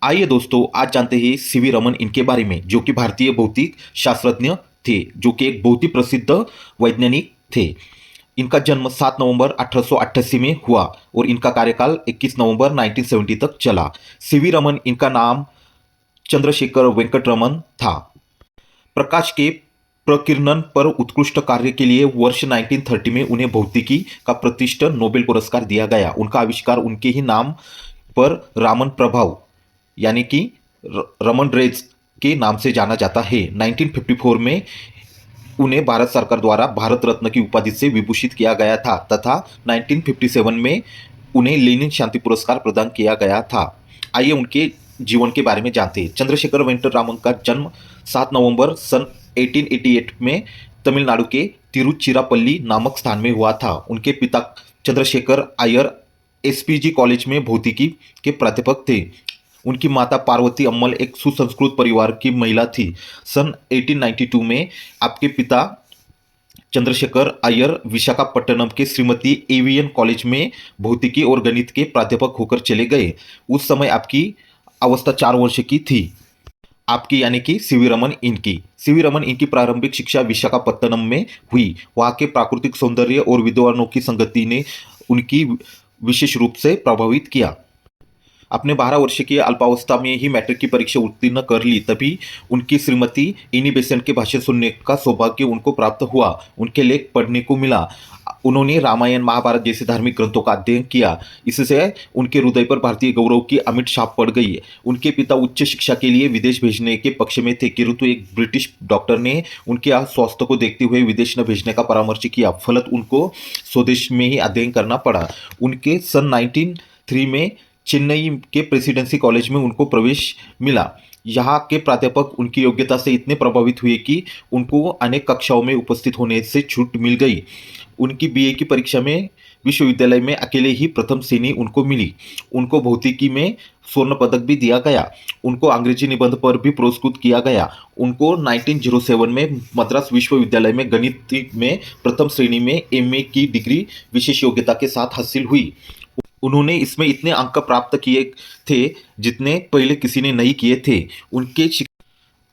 आइए दोस्तों, आज जानते हैं सीवी रमन इनके बारे में, जो कि भारतीय भौतिक शास्त्रज्ञ थे, जो कि एक बहुत ही प्रसिद्ध वैज्ञानिक थे। इनका जन्म 7 नवंबर 1888 में हुआ और इनका कार्यकाल 21 नवंबर 1970 तक चला। सीवी रमन इनका नाम चंद्रशेखर वेंकट रमन था। प्रकाश के प्रकीर्णन पर उत्कृष्ट कार्य के लिए वर्ष 1930 में उन्हें भौतिकी का प्रतिष्ठित नोबेल पुरस्कार दिया गया। उनका आविष्कार उनके ही नाम पर रामन प्रभाव यानी कि रमन रेज के नाम से जाना जाता है। 1954 में उन्हें भारत सरकार द्वारा भारत रत्न की उपाधि से विभूषित किया गया था तथा 1957 में उन्हें लेनिन शांति पुरस्कार प्रदान किया गया था। आइए उनके जीवन के बारे में जानते हैं। चंद्रशेखर वेंकट रामन का जन्म 7 नवंबर सन 1888 में तमिलनाडु के तिरुचिरापल्ली नामक स्थान में हुआ था। उनके पिता चंद्रशेखर अय्यर एसपीजी कॉलेज में भौतिकी के प्राध्यापक थे। उनकी माता पार्वती अम्मल एक सुसंस्कृत परिवार की महिला थी। सन 1892 में आपके पिता चंद्रशेखर अय्यर विशाखापट्टनम के श्रीमती एवीएन कॉलेज में भौतिकी और गणित के प्राध्यापक होकर चले गए। उस समय आपकी अवस्था 4 वर्ष की थी। आपकी यानी कि सीवी रमन इनकी प्रारंभिक शिक्षा विशाखापट्टनम में हुई। वहाँ के प्राकृतिक सौंदर्य और विद्वानों की संगति ने उनकी विशेष रूप से प्रभावित किया। अपने 12 वर्ष की अल्पावस्था में ही मैट्रिक की परीक्षा उत्तीर्ण कर ली, तभी उनकी श्रीमती एनी बेसेंट के भाषण सुनने का सौभाग्य उनको प्राप्त हुआ। उनके लेख पढ़ने को मिला। उन्होंने रामायण महाभारत जैसे धार्मिक ग्रंथों का अध्ययन किया। इससे उनके हृदय पर भारतीय गौरव की अमिट छाप पड़ गई। उनके पिता उच्च शिक्षा के लिए विदेश भेजने के पक्ष में थे, किंतु एक ब्रिटिश डॉक्टर ने उनके स्वास्थ्य को देखते हुए विदेश न भेजने का परामर्श किया। फलत उनको स्वदेश में ही अध्ययन करना पड़ा। उनके सन 1903 में चेन्नई के प्रेसिडेंसी कॉलेज में उनको प्रवेश मिला। यहाँ के प्राध्यापक उनकी योग्यता से इतने प्रभावित हुए कि उनको अनेक कक्षाओं में उपस्थित होने से छूट मिल गई। उनकी बीए की परीक्षा में विश्वविद्यालय में अकेले ही प्रथम श्रेणी उनको मिली। उनको भौतिकी में स्वर्ण पदक भी दिया गया। उनको अंग्रेजी निबंध पर भी पुरस्कृत किया गया। उनको 1907 में मद्रास विश्वविद्यालय में गणित में प्रथम श्रेणी में एमए की डिग्री विशेष योग्यता के साथ हासिल हुई। उन्होंने इसमें इतने अंक प्राप्त किए थे जितने पहले किसी ने नहीं किए थे।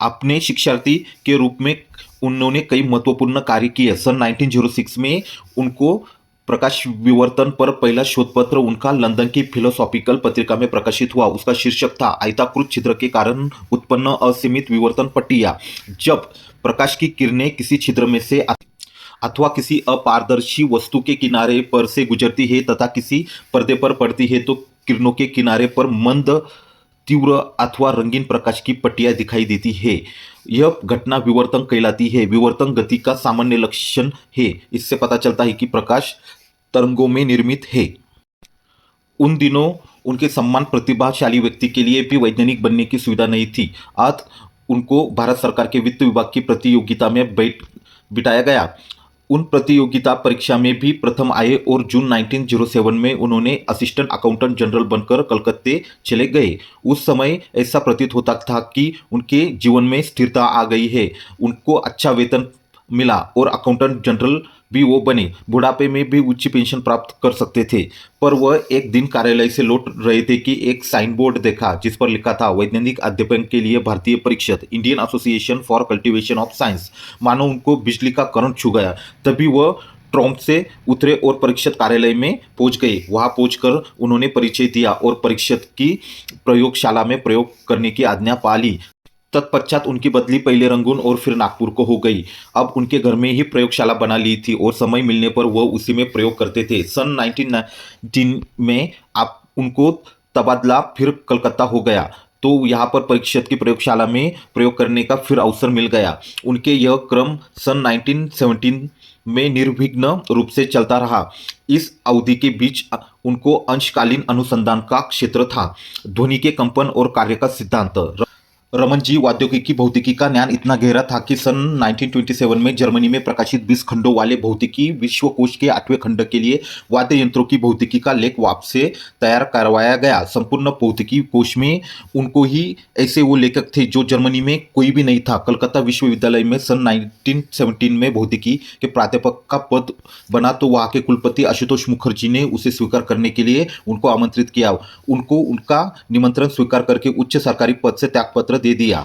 अपने शिक्षार्थी के रूप में उन्होंने कई महत्वपूर्ण कार्य किए। सन 1906 में उनको प्रकाश विवर्तन पर पहला शोध पत्र उनका लंदन की फिलोसॉफिकल पत्रिका में प्रकाशित हुआ। उसका शीर्षक था आयताकृत छिद्र के कारण उत्पन्न असीमित विवर्तन पट्टियां। जब प्रकाश की किरणें किसी छिद्र में से अथवा किसी अपारदर्शी वस्तु के किनारे पर से गुजरती है तथा किसी पर्दे पर पड़ती है, तो किरणों के किनारे पर मंद, तीव्र अथवा रंगीन प्रकाश की पट्टियां दिखाई देती है। यह घटना विवर्तन कहलाती है। विवर्तन गति का सामान्य लक्षण है। इससे पता चलता है कि प्रकाश तरंगों में निर्मित है। उन दिनों उनके समान प्रतिभाशाली व्यक्ति के लिए भी वैज्ञानिक बनने की सुविधा नहीं थी। अतः उनको भारत सरकार के वित्त विभाग की प्रतियोगिता में बिठाया गया। उन प्रतियोगिता परीक्षा में भी प्रथम आए और जून 1907 में उन्होंने असिस्टेंट अकाउंटेंट जनरल बनकर कलकत्ते चले गए। उस समय ऐसा प्रतीत होता था कि उनके जीवन में स्थिरता आ गई है। उनको अच्छा वेतन मिला और अकाउंटेंट जनरल भी वो बने। बुढ़ापे में भी उच्च पेंशन प्राप्त कर सकते थे। पर वह एक दिन कार्यालय से लौट रहे थे कि एक साइन बोर्ड देखा जिस पर लिखा था वैज्ञानिक अध्यापन के लिए भारतीय परिषद, Indian association for cultivation of science. मानो उनको बिजली का करंट छू गया। तभी वह ट्रॉम से उतरे और परीक्षक कार्यालय में पहुंच गए। वहां पहुंचकर उन्होंने परिचय दिया और परीक्षक की प्रयोगशाला में प्रयोग करने की आज्ञा पा ली। तत्पश्चात उनकी बदली पहले रंगून और फिर नागपुर को हो गई। अब उनके घर में ही प्रयोगशाला बना ली थी और समय मिलने पर वह उसी में प्रयोग करते थे। सन 1919 में आप उनको तबादला फिर कलकत्ता हो गया, तो यहाँ पर परीक्षक की प्रयोगशाला में प्रयोग करने का फिर अवसर मिल गया। उनके यह क्रम सन 1917 में निर्विघ्न रूप से चलता रहा। इस अवधि के बीच उनको अंशकालीन अनुसंधान का क्षेत्र था। ध्वनि के कंपन और कार्य का सिद्धांत, रमन जी वाद्योगिकी भौतिकी का ज्ञान इतना गहरा था कि सन 1927 में जर्मनी में प्रकाशित 20 खंडों वाले भौतिकी विश्वकोश के 8वें खंड के लिए वाद्य यंत्रों की भौतिकी का लेख वापस से तैयार करवाया गया। संपूर्ण भौतिकी कोश में उनको ही ऐसे वो लेखक थे जो जर्मनी में कोई भी नहीं था। कलकत्ता विश्वविद्यालय में सन 1917 में भौतिकी के प्राध्यापक का पद बना तो वहाँ के कुलपति आशुतोष मुखर्जी ने उसे स्वीकार करने के लिए उनको आमंत्रित किया। उनको उनका निमंत्रण स्वीकार करके उच्च सरकारी पद से त्यागपत्र दे दिया।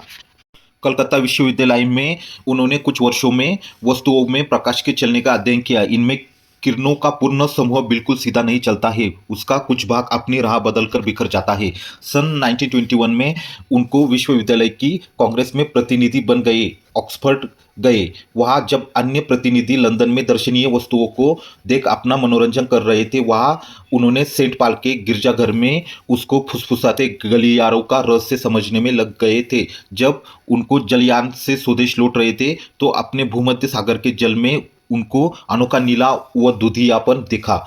कलकत्ता विश्वविद्यालय में उन्होंने कुछ वर्षों में वस्तुओं में प्रकाश के चलने का अध्ययन किया। इनमें किरणों का पूर्ण समूह बिल्कुल सीधा नहीं चलता है, उसका कुछ भाग अपनी राह बदलकर बिखर जाता है। सन 1921 में उनको विश्वविद्यालय की कांग्रेस में प्रतिनिधि बन गए। ऑक्सफर्ड गए। वहाँ जब अन्य प्रतिनिधि लंदन में दर्शनीय वस्तुओं को देख अपना मनोरंजन कर रहे थे, वहाँ उन्होंने सेंट पाल के गिरजाघर में उसको फुसफुसाते गलियारों का रहस्य समझने में लग गए थे। जब उनको जलयान से स्वदेश लौट रहे थे तो अपने भूमध्य सागर के जल में उनको अनोखा नीला व दुधियापन दिखा।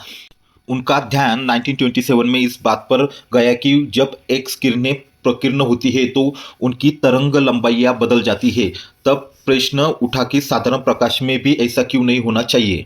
उनका ध्यान 1927 में इस बात पर गया कि जब एक्स किरणें प्रकीर्ण होती है तो उनकी तरंग लंबाइयाँ बदल जाती है। तब प्रश्न उठा कि साधारण प्रकाश में भी ऐसा क्यों नहीं होना चाहिए।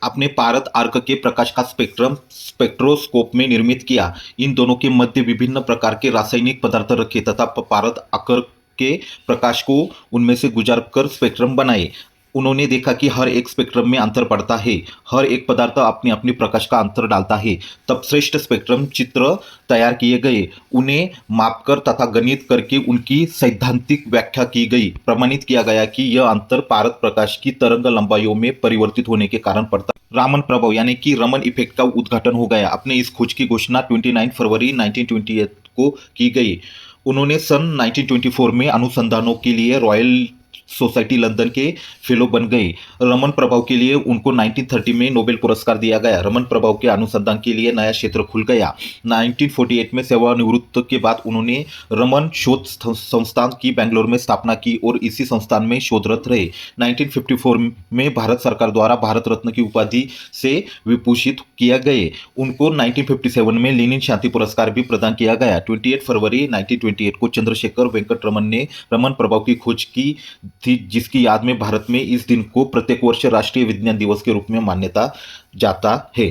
आपने पारद आर्क के प्रकाश का स्पेक्ट्रम स्पेक्ट्रोस्कोप में निर्मित किया। इन दोनों के मध्य विभिन्न प्रकार के रासायनिक पदार्थ रखे तथा पारद आर्क के प्रकाश को उनमें से गुजार कर स्पेक्ट्रम बनाए। उन्होंने देखा कि हर एक स्पेक्ट्रम में अंतर पड़ता है, हर एक पदार्थ अपनी अपनी प्रकाश का अंतर डालता है। तब श्रेष्ठ स्पेक्ट्रम चित्र तैयार किए गए, उन्हें मापकर तथा गणित करके उनकी सैद्धांतिक व्याख्या की गई। प्रमाणित किया गया कि यह अंतर पारद प्रकाश की तरंग लंबाइयों में परिवर्तित होने के कारण पड़ता है। रामन प्रभाव यानी कि रमन इफेक्ट का उद्घाटन हो गया। अपने इस खोज की घोषणा 29 फरवरी 1928 को की गई। उन्होंने सन 1924 में अनुसंधानों के लिए रॉयल सोसाइटी लंदन के फेलो बन गए। रमन प्रभाव के लिए उनको 1930 में नोबेल पुरस्कार दिया गया। रमन प्रभाव के अनुसंधान के लिए नया क्षेत्र खुल गया। 1948 में सेवानिवृत्त के बाद उन्होंने रमन शोध संस्थान की बेंगलोर में स्थापना की और इसी संस्थान में शोधरत रहे। 1954 में भारत सरकार द्वारा भारत रत्न की उपाधि से विभूषित किया गए। उनको 1957 में लेनिन शांति पुरस्कार भी प्रदान किया गया। 28 फरवरी 1928 को चंद्रशेखर वेंकट रमन ने रमन प्रभाव की खोज की थी, जिसकी याद में भारत में इस दिन को प्रत्येक वर्ष राष्ट्रीय विज्ञान दिवस के रूप में मान्यता जाता है।